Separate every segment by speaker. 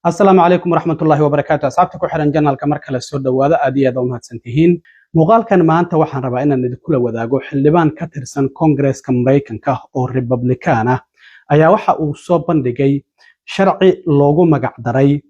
Speaker 1: السلام عليكم ورحمة الله وبركاته. أصحابتك وحرن جنال كمر كلا سود وهذا أدي هذا ومهد سنتهين مقال كان ما أنت وحن ربعنا ندخل وذاقو حلبان كترسن كونغرس كمريكان كه أو ريبابليكانا أيا وحا أوصوبان دقي شرعي لوغو مقعدري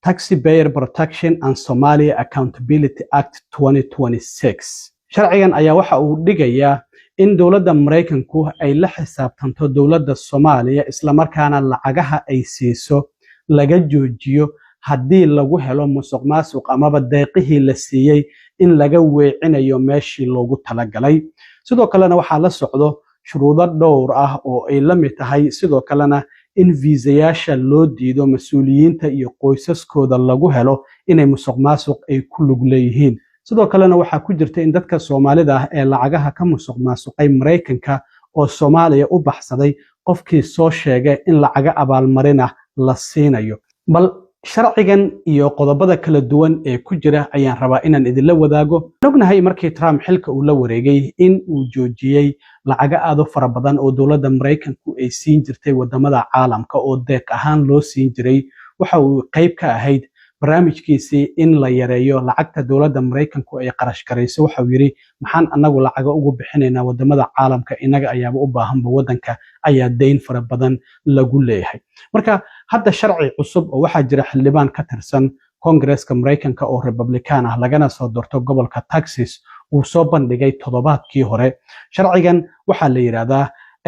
Speaker 1: Taxi Payer Protection and Somalia Accountability Act 2026 شرعيا أيا وحا أودقيا إن دولة مريكان كوه أي لحساب تنتو دولة الصومالية إسلامركانا لعقها أي سيسو laga joojiyo hadii lagu helo musuqmaasuq ama deeqihii la siiyay in laga weecinayo meeshii loogu talagalay sidoo kalena waxa la socdo shuruudo dhowr ah oo ay la mid tahay sidoo kalena in viisayaasha loo diido mas'uuliyiinta iyo qoysaskooda lagu helo inay musuqmaasuq ay ku lug leeyihiin sidoo kalena waxa ku jirta in dadka Soomaalida ah ee lacagaha ka musuqmaasuqay Mareykanka oo Soomaaliya u baxsaday qofkii soo sheegay in lacaga abaalmarin ah la siinayo bal sharcigan iyo qodobada kala duwan ee ku jira ayaan rabaa inaan idin la wadaago ognahay markii Trump xilka uu la wareegay in uu joojiyay lacaga aad u fara badan oo dawladda Mareykanku ay siin jirtay wadamada caalamka oo deeq ahaan loo siin jiray waxa uu qayb ka ahayd barnaamijkiisii in la yareeyo lacagta dawladda Mareykanku ay qarash gareyso waxa uu yiri maxaan anagu lacaga ugu bixinaynaa wadamada caalamka inaga ayaaba u baahanba wadanka ayaa deyn fara badan lagu leeyahay marka hadda sharci cusub oo waxa jira xildhibaan ka tirsan Congress-ka Mareykanka oo Republican ah lagana soo doorto gobolka Texas uu soo bandhigay toddobaadkii hore sharcigan waxa la yiraahdaa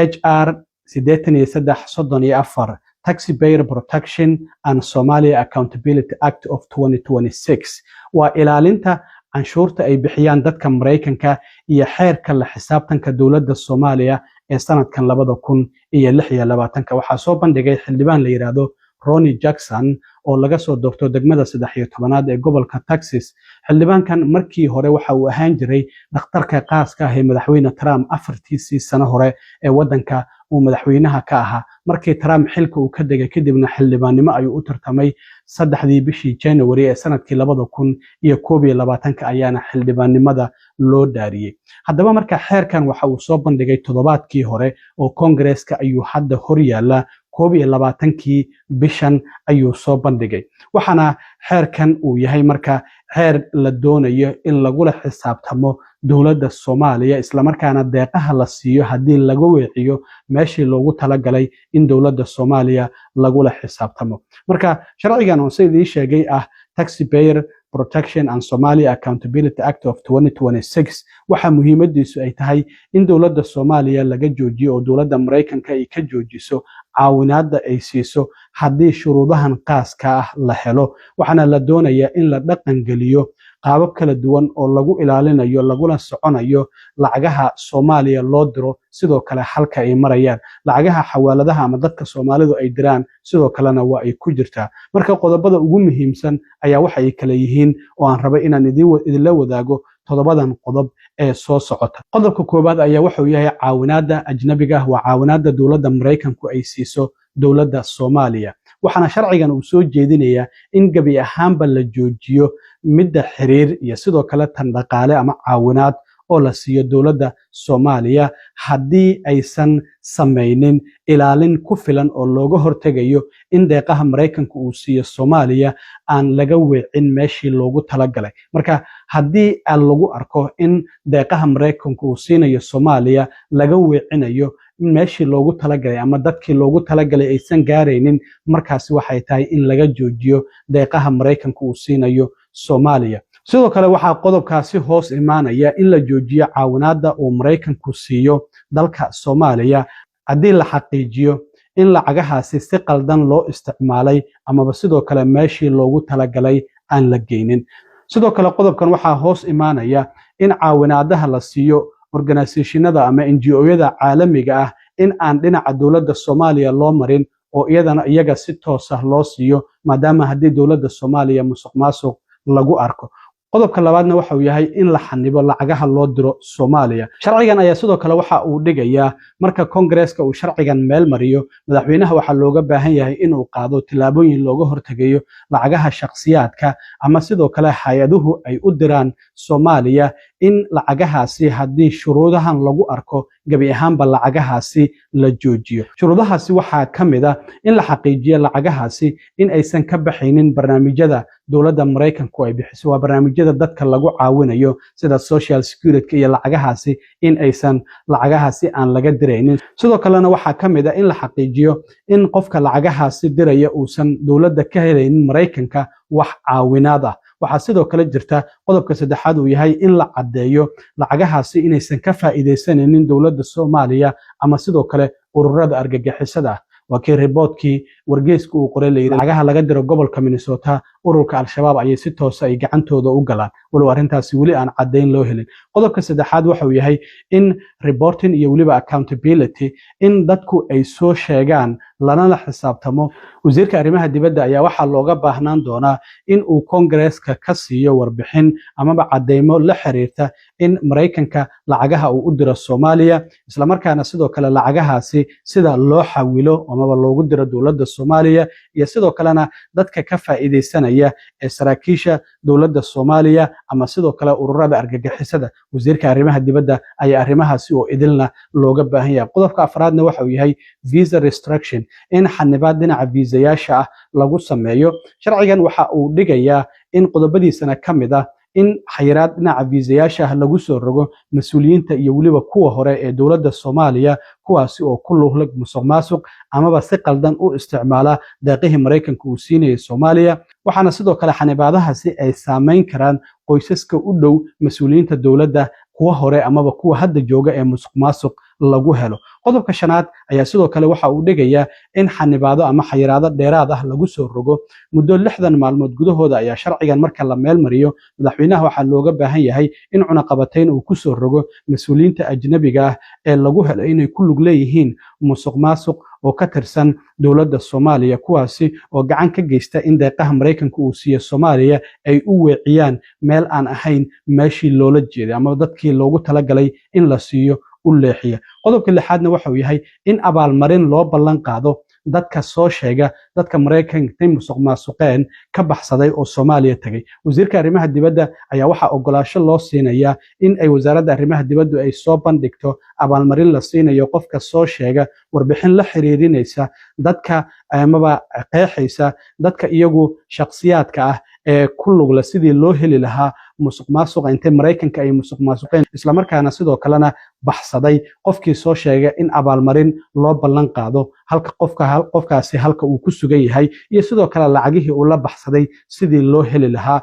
Speaker 1: HR 8334 Taxi Payer Protection and Somalia Accountability Act of 2026 waa ilaalinta canshuurta ay bixiyaan dadka Mareykanka iyo xeerka la xisaabtanka dawladda Soomaaliya ee sanadkan 2026 waxa soo bandhigay xildhibaan la yiraahdo Ronnie Jackson oo laga soo doorto degmada 13aad ee gobolka Texas xildhibaankan markii hore waxa uu ahaan jiray dhakhtarka qaaska ah ee madaxweyne Trump afartiisii sano hore ee wadanka uu madaxweynaha ka ahaa markii Trump xilka uu ka degay kadibna xildhibaannimo ayuu u tartamay 3 bishii January ee sanadkii 2021 ayaana xildhibaannimada loo dhaariyay haddaba marka xeerkan waxa uu soo bandhigay toddobaadkii hore oo Congress-ka ayuu hadda hor yaala 21kii bishan ayuu soo bandhigay waxana xeerkan uu yahay marka xeer la doonayo in lagu xisaabtamo dawladda Soomaaliya isla markaana deeqaha la siiyo hadii laga weeciyo meeshii loogu talagalay in dawladda Soomaaliya lagu xisaabtamo marka sharcigan oo sidii sheegay ah Taxi Payer Protection and Somalia Accountability Act of 2026 waxa muhiimadiisu ay tahay in dawladda Soomaaliya laga joojiyo oo dawladda Mareykanka ay ka joojiso caawinaadda ay siiso hadii shuruudahan qaaska ah la helo waxana la doonayaa in la dhaqan geliyo qaabab kala duwan oo lagu ilaalinayo laguna soconayo lacagaha Soomaaliya loo diro sidoo kale halka ay marayaan lacagaha xawaaladaha ama dadka Soomaalidu ay diraan sidoo kalena waa ay ku jirtaa marka qodobada ugu muhiimsan ayaa waxa ay kala yihiin oo aan rabay inaan idin la wadaago toddobadan qodob ee soo socota qodobka koobaad ayaa waxa uu yahay caawinaadda ajnabiga waa caawinaadda dawladda Mareykanku ay siiso dawladda Soomaaliya waxana sharcigan uu soo jeedinayaa in gabi ahaanba la joojiyo midda xiriir iyo sidoo kale tan dhaqaale ama caawinaad oo la siiyo dawladda Soomaaliya hadii aysan sameeynin ilaalin ku filan oo looga hortagayo in deeqaha Mareykanku uu siiyo Soomaaliya aan laga weecin meeshii loogu talagalay marka hadii lagu arko in deeqaha Mareykanku uu siinayo Soomaaliya laga weecinayo meeshii loogu talagalay ama dadkii loogu talagalay aysan gaareynin markaas waxay tahay in laga joojiyo deeqaha Mareykanku uu siinayo Soomaaliya sidoo kale waxa qodobkaasi hoos imaanaya in la joojiyo caawinaadda uu Mareykanku siiyo dalka Soomaaliya hadii la xaqiijiyo in lacagahaasi si qaldan loo isticmaalay ama sidoo kale meeshii loogu talagalay aan la geynin sidoo kale qodobkan waxa hoos imaanaya in caawinaadaha la siiyo organisationada ama NGO-yada caalamiga ah in aan dhinaca dawladda Soomaaliya loo marin oo iyaga si toos ah loo siiyo maadaama hadii dawladda Soomaaliya musuqmaasuq lagu arko qodobka labaadna waxa uu yahay in la xanibo lacagaha loo diro Soomaaliya sharcigan ayaa sidoo kale waxa uu dhigayaa marka Congress-ka uu sharcigan meel mariyo madaxweynaha waxa looga baahan yahay in uu qaado tilaabooyin looga hortagayo lacagaha shakhsiyaadka ama sidoo kale hay'aduhu ay u diraan Soomaaliya in lacagahaasi haddii shuruudahan lagu arko gabi ahaanba lacagahaasi la joojiyo. Shuruudahaasi waxaa ka mid ah in la xaqiijiyo lacagahaasi in aysan ka baxaynin barnaamijyada dowladda Mareykanku ay bixiso, waa barnaamijyada dadka lagu caawinayo sida social security iyo lacagahaasi in aysan lacagahaasi aan laga diraynin. Sidoo kalena waxaa ka mid ah in la xaqiijiyo in qofka lacagahaasi diraya uusan dowladda ka helaynin Mareykanka wax caawinaad ah. waxaa sidoo kale jirta qodobka saddexaad uu yahay in la cadeeyo lacagahaasi inaysan ka faa'iideysanaynin dowladda Soomaaliya ama sidoo kale ururada argagixisada ah. waa kii riboodkii wargeyska uu qoray la yiri lacagaha laga diro gobolka Minnesota ururka Al-Shabaab ayay si toos ah ay gacantooda u galaan, walow arrintaasi weli aan cadeyn loo helin. qodobka saddexaad waxa uu yahay in reporting iyo weliba accountability in dadku ay soo sheegaan lana xisaabtamo. wasiirka arrimaha dibadda ayaa waxaa looga baahnaan doonaa in uu Congress-ka ka siiyo warbixin amaba cadeymo la xiriirta in Mareykanka lacagaha uu u diro Soomaaliya, isla markaana sidoo kale lacagahaasi sida loo xawilo amaba loogu diro dowladda Soomaaliya, iyo sidoo kalena dadka ka faa'iideysanaya ee saraakiisha dowladda Soomaaliya ama sidoo kale ururada argagixisada. wasiirka arrimaha dibadda ayaa arrimahaasi oo idilna looga baahan yahay. qodobka afraadna waxa uu yahay visa restriction, in xanibaad dhinaca viisayaasha ah lagu sameeyo. sharcigan waxa uu dhigayaa in qodobadiisana ka mid ah in xayiraad dhinaca viisayaasha ah lagu soo rogo mas'uuliyiinta iyo weliba kuwa hore ee dowladda Soomaaliya kuwaasi oo ku lug leh musuqmaasuq amaba si qaldan u isticmaala deeqihii Mareykanka uu siinayay Soomaaliya. waxaana sidoo kale xanibaadahaasi ay saameyn karaan qoysaska u dhow mas'uuliyiinta dowladda kuwa hore amaba kuwa hadda jooga ee musuqmaasuq lagu helo. qodobka shanaad ayaa sidoo kale waxa uu dhigayaa in xanibaado ama xayiraado dheeraad ah lagu soo rogo muddo 60 maalmood gudahooda. ayaa sharcigan marka la meel mariyo madaxweynaha waxaa looga baahan yahay in cunaqabatayn uu ku soo rogo mas'uuliyiinta ajnabiga ah ee lagu helo inay ku lug leeyihiin musuqmaasuq oo ka tirsan dowladda Soomaaliya, kuwaasi oo gacan ka geysta in deeqaha Mareykanka uu siiyo Soomaaliya ay u weeciyaan meel aan ahayn meeshii loola jeeday ama dadkii loogu talagalay in la siiyo u leexiya. qodobka lixaadna waxa uu yahay in abaalmarin loo ballan qaado dadka soo sheega dadka Mareykanka ay musuqmaasuqeen ka baxsaday oo Soomaaliya tagay. wasiirka arrimaha dibadda ayaa waxa ogolaansho loo siinayaa in ay wasaaradda arrimaha dibadda ay soo bandhigto abaalmarin la siinayo qofka soo sheega warbixin la xiriirinaysa dadka amaba qeexaysa dadka iyagu shakhsiyaadka ah ee ku lug leh sidii loo heli lahaa musuqmaasuqa intay Mareykanka ay musuqmaasuqeen, isla markaana sidoo kalena baxsaday qofkii soo sheega in abaalmarin loo ballan qaado halka qofkaasi halka uu ku sugan yahay iyo sidoo kale lacagihii uu la baxsaday sidii loo heli lahaa.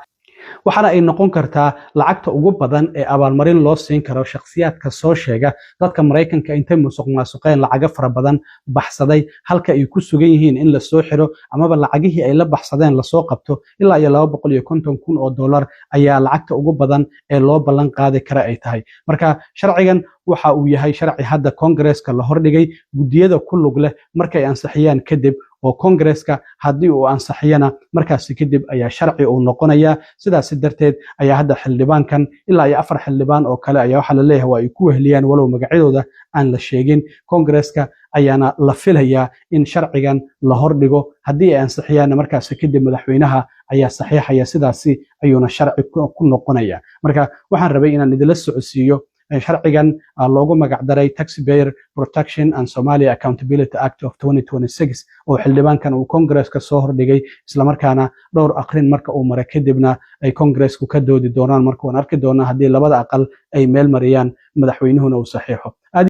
Speaker 1: waxaana ay noqon kartaa lacagta ugu badan ee abaalmarin loo siin karo shakhsiyaadka soo sheega dadka Mareykanka intay musuqmaasuqeen lacaga fara badan baxsaday halka ay ku sugan yihiin in la soo xiro amaba lacagihii ay la baxsadeen la soo qabto ilaa iyo $250,000 ayaa lacagta ugu badan ee loo ballan qaadi kara ay tahay. marka sharcigan waxa uu yahay sharci hadda Congress-ka la hordhigay gudiyada ku lug leh markay ansixiyaan kadib, oo Congress-ka haddii uu ansixiyana markaasi kadib ayaa sharci uu noqonaya. sidaas darteed ayaa hadda xildhibaankan ilaa iyo 4 xildhibaan oo kale ayaa waxa la leeyahay waa ay ku wehliyaan walow magacyadooda aan la sheegin. Congress-ka ayaana la filayaa in sharcigan la hordhigo, haddii ay ansixiyaan markaasi kadib madaxweynaha ayaa saxiixaya, sidaasi ayuuna sharci ku noqonaya. marka waxaan rabay inaan idila socodsiiyo sharcigan loogu magac daray Taxpayer Protection and Somalia Accountability Act of 2026 oo xildhibaankan uu Congress-ka soo hordhigay, isla markaana dhowr aqrin marka uu maray kadibna ay Congress-ku ka doodi doonaan. marka waan arki doonaa haddii labada aqal ay meel mariyaan madaxweynuhuna uu saxiixo.